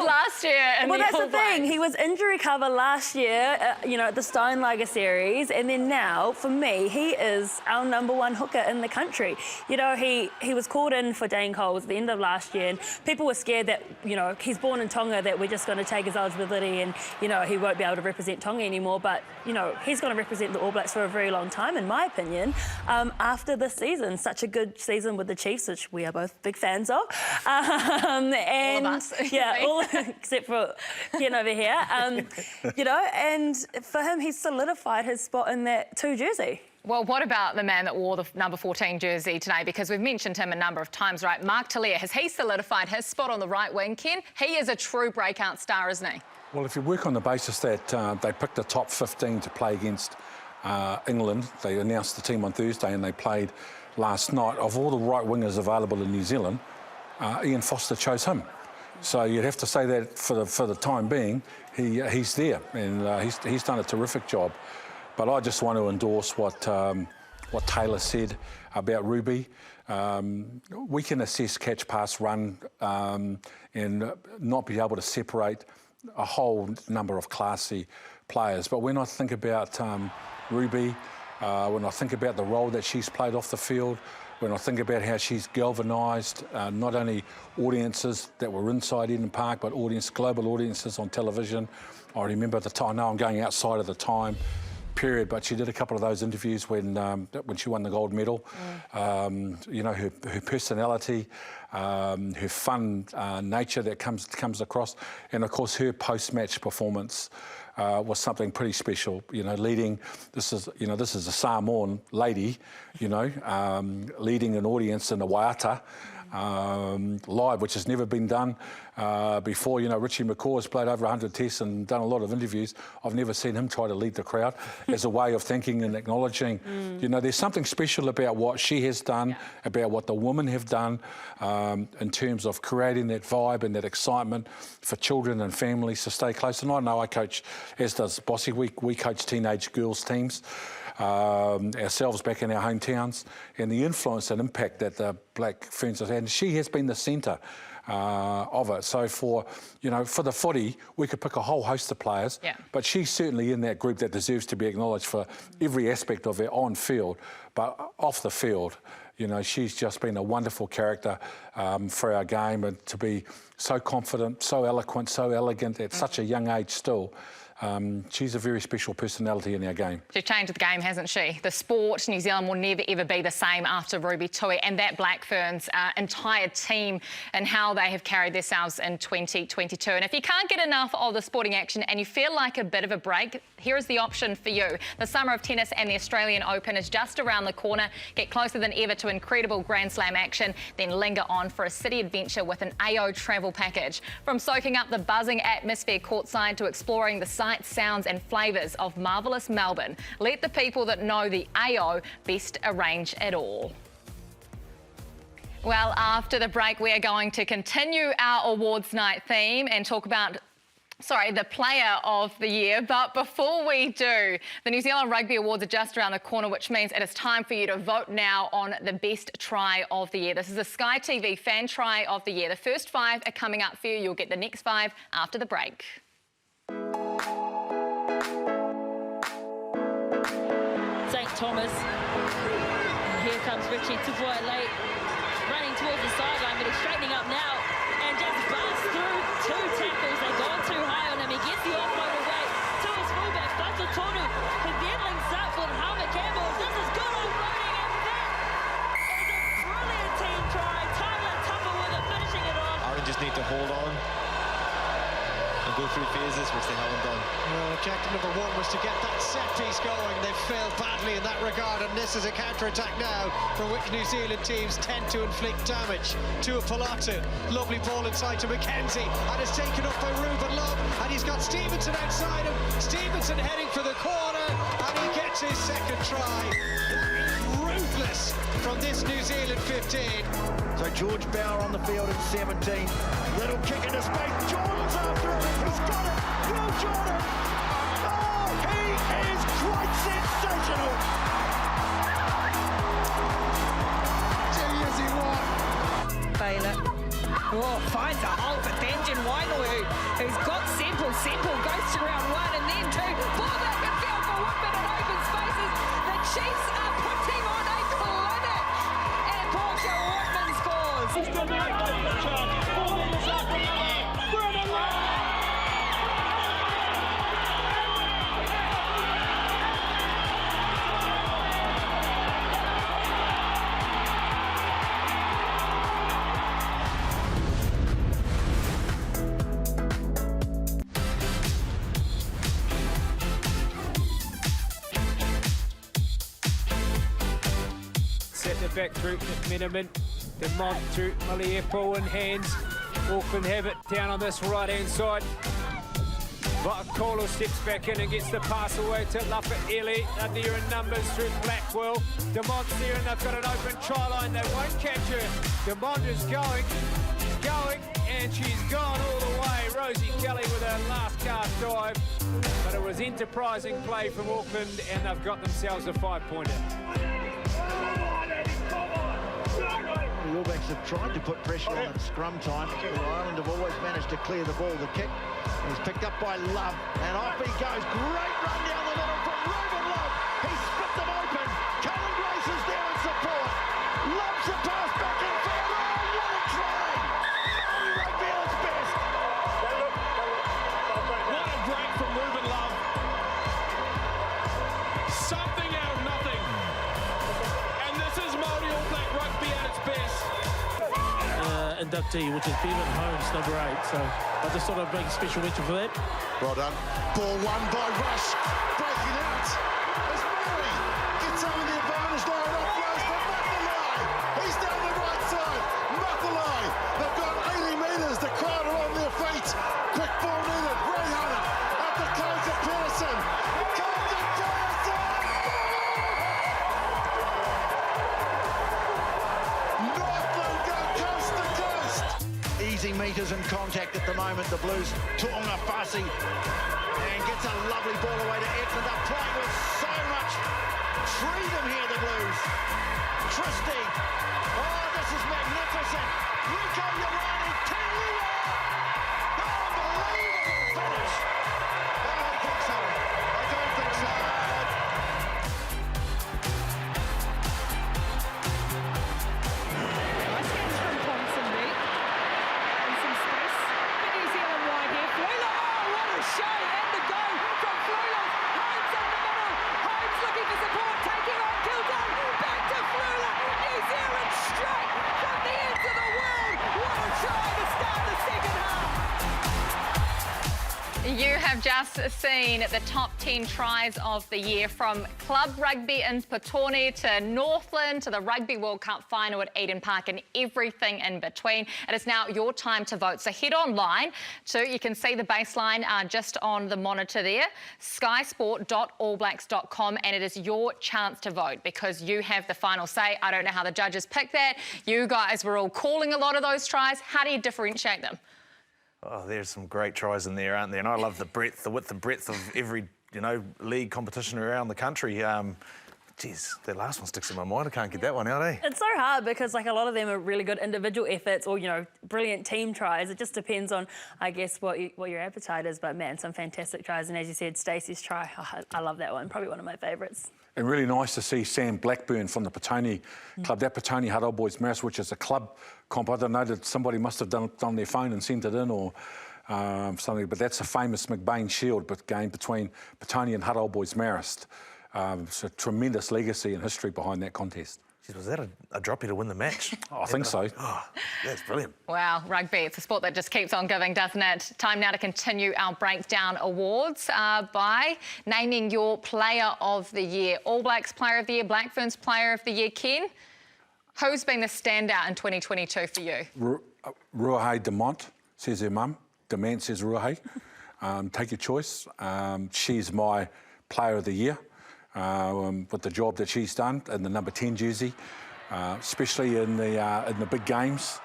[SPEAKER 3] last year in
[SPEAKER 5] well,
[SPEAKER 3] the
[SPEAKER 5] that's
[SPEAKER 3] All
[SPEAKER 5] the thing.
[SPEAKER 3] Blacks.
[SPEAKER 5] He was injury cover last year, you know, at the Steinlager series, and then now, for me, he is our #1 hooker in the country. You know, he was called in for Dane Coles at the end of last year, and people were scared that, you know, he's born in Tonga, that we're just going to take his eligibility and, you know, he won't be able to represent Tonga anymore. But, you know, he's going to represent the All Blacks for a very long time, in my opinion, after this season. Such a good season with the Chiefs, which we are both big fans of. And,
[SPEAKER 3] all of us.
[SPEAKER 5] Yeah, all except for Ken over here. You know, and for him, he's solidified his spot in that 2 jersey.
[SPEAKER 3] Well, what about the man that wore the number 14 jersey today? Because we've mentioned him a number of times, right? Mark Talia, has he solidified his spot on the right wing, Ken? He is a true breakout star, isn't he?
[SPEAKER 4] Well, if you work on the basis that they picked the top 15 to play against England, they announced the team on Thursday and they played last night. Of all the right wingers available in New Zealand, Ian Foster chose him. So you'd have to say that for the time being, he's there, and he's done a terrific job. But I just want to endorse what Taylor said about Rugby. We can assess catch, pass, run, and not be able to separate a whole number of classy players. But when I think about Rugby, when I think about the role that she's played off the field, when I think about how she's galvanised not only audiences that were inside Eden Park, but global audiences on television. I remember the time. I know I'm going outside of the time period, but she did a couple of those interviews when she won the gold medal. You know, her personality, her fun nature that comes across, and of course her post-match performance was something pretty special. You know, leading. This is a Samoan lady. You know, leading an audience in the Waiata. Live, which has never been done before. You know, Richie McCaw has played over 100 tests and done a lot of interviews. I've never seen him try to lead the crowd as a way of thanking and acknowledging. You know, there's something special about what she has done, about what the women have done in terms of creating that vibe and that excitement for children and families to stay close. And I know I coach, as does Bossy, we coach teenage girls teams. Ourselves back in our hometowns, and the influence and impact that the Black Ferns have had. And she has been the centre of it. So for the footy, we could pick a whole host of players, but she's certainly in that group that deserves to be acknowledged for every aspect of it on field, but off the field. You know, she's just been a wonderful character for our game, and to be so confident, so eloquent, so elegant at such a young age still. She's a very special personality in our game.
[SPEAKER 3] She's changed the game, hasn't she? The sport, New Zealand will never ever be the same after Ruby Tui and that Black Ferns entire team and how they have carried themselves in 2022. And if you can't get enough of the sporting action and you feel like a bit of a break, here is the option for you. The summer of tennis and the Australian Open is just around the corner. Get closer than ever to incredible Grand Slam action, then linger on for a city adventure with an AO travel package. From soaking up the buzzing atmosphere courtside to exploring the sights, sounds and flavours of marvellous Melbourne, let the people that know the AO best arrange it all. Well, after the break, we are going to continue our awards night theme and talk about the Player of the Year. But before we do, the New Zealand Rugby Awards are just around the corner, which means it is time for you to vote now on the best try of the year. This is the Sky TV Fan Try of the Year. The first 5 are coming up for you. You'll get the next 5 after the break.
[SPEAKER 11] St. Thomas. And here comes Richie Tuvoy late, running towards the sideline, but he's straightening up now and just busts through 2 tackles. They've gone too high on him. He gets the offload away to his fullback, Buster Tonu, who then links up with Harmer Campbell. This is good offloading, and that is a brilliant team try. Tyler Tupper with it, finishing it off.
[SPEAKER 12] Orange just need to hold on and go through phases, which they haven't done.
[SPEAKER 13] Well, objective number 1 was to get that set piece going. They've failed badly in that regard, and this is a counter-attack now from which New Zealand teams tend to inflict damage. To a Palatu, lovely ball inside to McKenzie, and it's taken up by Ruben Love, and he's got Stevenson outside him. Stevenson heading for the corner, and he gets his second try. Ruthless from this New Zealand 15.
[SPEAKER 14] So George Bauer on the field at 17. Little kick into space. Jordan's after it. He's got it. Will Jordan. Oh, he is quite sensational. Yes, he won.
[SPEAKER 11] Baylor. Oh, finds a hole for Denjin Wainui, who's got Semple. Semple goes to round 1 and then 2. Ball back and field for 1 minute open spaces. The Chiefs are putting on a clinic. And Portia Whitman scores.
[SPEAKER 15] Set the back through McMenamin. The Mont through Maliepo in hands. Auckland have it down on this right-hand side. Kolo steps back in and gets the pass away to Lafayette. They're near in numbers through Blackwell. Demont's there and they've got an open try line. They won't catch her. Demont is going, and she's gone all the way. Rosie Kelly with her last cast dive. But it was enterprising play from Auckland and they've got themselves a 5-pointer.
[SPEAKER 14] The All Blacks have tried to put pressure on at scrum time. The Ireland have always managed to clear the ball. The kick is picked up by Love, and off he goes. Great run down the middle from Ruben Love. He split them open. Cullen Grace is there in support. Loves the pass back in field. Oh, what a try! Brodie Rugby at its best.
[SPEAKER 2] What a break from Ruben Love. Something out of nothing. And this is Māori All Black Rugby at its best.
[SPEAKER 16] Inductee, which is Bevan Holmes, number 8. So I just thought I'd make a special mention for that.
[SPEAKER 14] Well done. Ball won by Rush. Breaking out. As Murray gets over the advantage line. Offloads for Matalai. He's down the right side. Matalai. They've got 80 metres. The crowd are on their feet. Quick ball needed. Ray Hunter at the close of Pearson. Easy metres and contact at the moment. The Blues, Tuonga Fasi, and gets a lovely ball away to Eklund. They're playing with so much freedom here, the Blues. Christie. Oh, this is magnificent. Rico Ioane, Talia. Unbelievable finish. I don't think so. I don't think so.
[SPEAKER 3] You have just seen the top 10 tries of the year, from club rugby in Petone to Northland to the Rugby World Cup final at Eden Park and everything in between. It is now your time to vote. So head online you can see the baseline just on the monitor there, skysport.allblacks.com, and it is your chance to vote because you have the final say. I don't know how the judges picked that. You guys were all calling a lot of those tries. How do you differentiate them?
[SPEAKER 6] Oh, there's some great tries in there, aren't there? And I love the breadth, the width and breadth of every, league competition around the country. Geez, that last one sticks in my mind. I can't get that one out, eh?
[SPEAKER 5] It's so hard because, a lot of them are really good individual efforts or, brilliant team tries. It just depends on, I guess, what your appetite is. But, man, some fantastic tries. And as you said, Stacey's try, I love that one. Probably one of my favourites.
[SPEAKER 4] And really nice to see Sam Blackburn from the Petone club, that Petone Hutt Old Boys Marist, which is a club comp. I don't know that somebody must have done it on their phone and sent it in or something, but that's a famous McBain Shield game between Petone and Hutt Old Boys Marist. It's a tremendous legacy and history behind that contest.
[SPEAKER 6] Jeez, was that a droppy to win the match?
[SPEAKER 4] I think so.
[SPEAKER 6] Oh, that's brilliant.
[SPEAKER 3] Wow, rugby, it's a sport that just keeps on giving, doesn't it? Time now to continue our Breakdown Awards by naming your Player of the Year. All Blacks Player of the Year, Black Ferns Player of the Year. Ken, who's been the standout in 2022 for you?
[SPEAKER 4] Ruahei Demont, says her mum. Demant says Ruahei. Take your choice. She's my Player of the Year. With the job that she's done in the number 10 jersey, especially in the big games.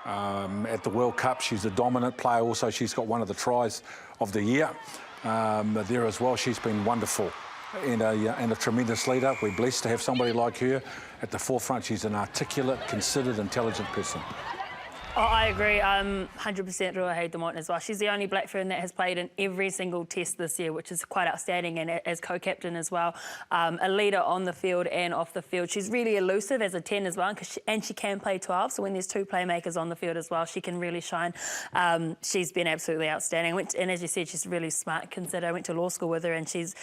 [SPEAKER 4] At the World Cup, she's a dominant player. Also, she's got one of the tries of the year there as well. She's been wonderful and a tremendous leader. We're blessed to have somebody like her at the forefront. She's an articulate, considered, intelligent person.
[SPEAKER 5] Oh, I agree. 100% Ruahei Demont as well. She's the only black fern that has played in every single test this year, which is quite outstanding, and as co-captain as well. A leader on the field and off the field. She's really elusive as a 10 as well, and she can play 12, so when there's two playmakers on the field as well, she can really shine. She's been absolutely outstanding. And as you said, she's really smart, consider I went to law school with her, and she's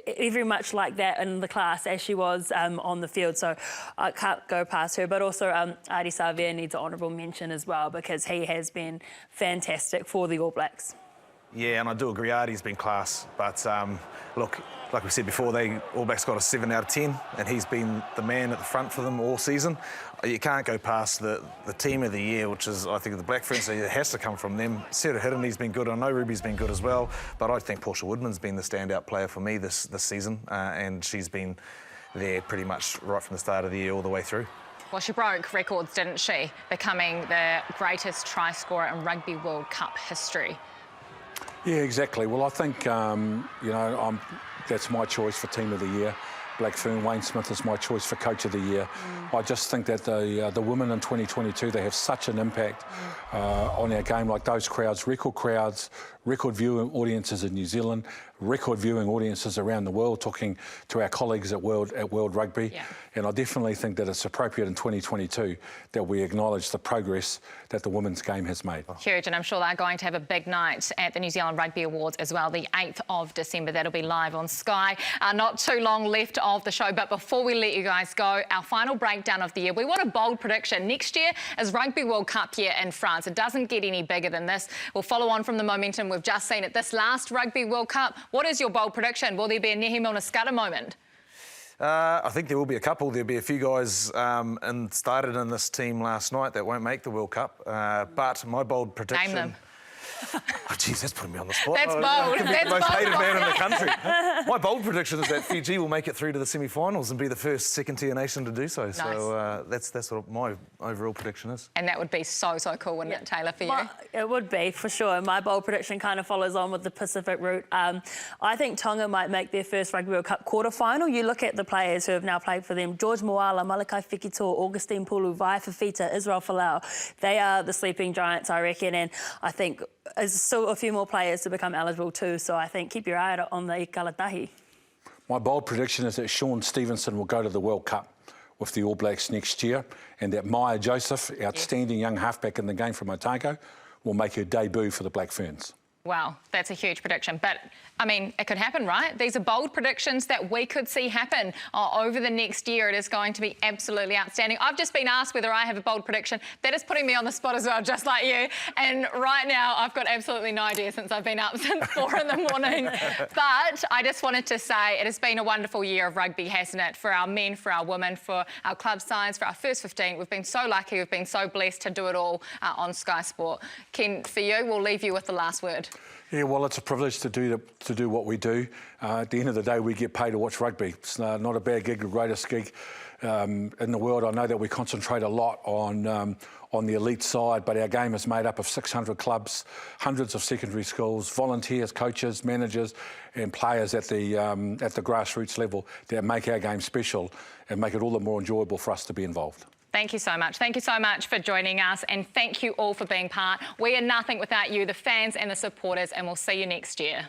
[SPEAKER 5] very much like that in the class as she was on the field, so I can't go past her. But also Adi Savia needs an honourable mention as well, because he has been fantastic for the All Blacks.
[SPEAKER 6] Yeah, and I do agree, Artie's been class. But look, like we said before, All Blacks got a 7 out of 10, and he's been the man at the front for them all season. You can't go past the team of the year, which is, I think, the Black Ferns. It has to come from them. Sarah Hiddeni's been good. I know Ruby's been good as well, but I think Portia Woodman's been the standout player for me this season, and she's been there pretty much right from the start of the year all the way through.
[SPEAKER 3] Well, she broke records, didn't she? Becoming the greatest try scorer in Rugby World Cup history.
[SPEAKER 4] Yeah, exactly. Well, I think, that's my choice for Team of the Year. Black Fern. Wayne Smith is my choice for Coach of the Year. I just think that the women in 2022, they have such an impact on our game, like those crowds, record viewing audiences in New Zealand, record viewing audiences around the world, talking to our colleagues at World Rugby.
[SPEAKER 3] Yeah.
[SPEAKER 4] And I definitely think that it's appropriate in 2022 that we acknowledge the progress that the women's game has made.
[SPEAKER 3] Huge, and I'm sure they're going to have a big night at the New Zealand Rugby Awards as well, the 8th of December. That'll be live on Sky. Not too long left of the show, but before we let you guys go, our final breakdown of the year. We want a bold prediction. Next year is Rugby World Cup year in France. It doesn't get any bigger than this. We'll follow on from the momentum we've just seen at this last Rugby World Cup. What is your bold prediction? Will there be a Nehe Milner-Skudder moment?
[SPEAKER 6] I think there will be a couple. There'll be a few guys started in this team last night that won't make the World Cup. But my bold prediction...
[SPEAKER 3] Name them.
[SPEAKER 6] Oh, geez, that's putting me on the spot.
[SPEAKER 3] That's bold.
[SPEAKER 6] I could be
[SPEAKER 3] That's
[SPEAKER 6] the most
[SPEAKER 3] bold.
[SPEAKER 6] hated man in the country. My bold prediction is that Fiji will make it through to the semi-finals and be the first second-tier nation to do so.
[SPEAKER 3] Nice.
[SPEAKER 6] So that's what my overall prediction is.
[SPEAKER 3] And that would be so cool, wouldn't it, Taylor, for you?
[SPEAKER 5] It would be, for sure. My bold prediction kind of follows on with the Pacific route. I think Tonga might make their first Rugby World Cup quarter-final. You look at the players who have now played for them: George Moala, Malakai Fekitoa, Augustine Pulu, Vai Fafita, Israel Folau. They are the sleeping giants, I reckon, and I think there's still a few more players to become eligible too, so I think keep your eye out on the Ikalatahi.
[SPEAKER 4] My bold prediction is that Sean Stevenson will go to the World Cup with the All Blacks next year, and that Maya Joseph, outstanding young halfback in the game from Otago, will make her debut for the Black Ferns.
[SPEAKER 3] Wow, that's a huge prediction. But, I mean, it could happen, right? These are bold predictions that we could see happen over the next year. It is going to be absolutely outstanding. I've just been asked whether I have a bold prediction. That is putting me on the spot as well, just like you. And right now, I've got absolutely no idea since I've been up since 4 in the morning. But I just wanted to say it has been a wonderful year of rugby, hasn't it? For our men, for our women, for our club sides, for our first 15. We've been so lucky. We've been so blessed to do it all on Sky Sport. Ken, for you, we'll leave you with the last word.
[SPEAKER 4] Yeah, well, it's a privilege to do what we do. At the end of the day, we get paid to watch rugby. It's not a bad gig, the greatest gig in the world. I know that we concentrate a lot on the elite side, but our game is made up of 600 clubs, hundreds of secondary schools, volunteers, coaches, managers, and players at the grassroots level that make our game special and make it all the more enjoyable for us to be involved.
[SPEAKER 3] Thank you so much. Thank you so much for joining us, and thank you all for being part. We are nothing without you, the fans and the supporters, and we'll see you next year.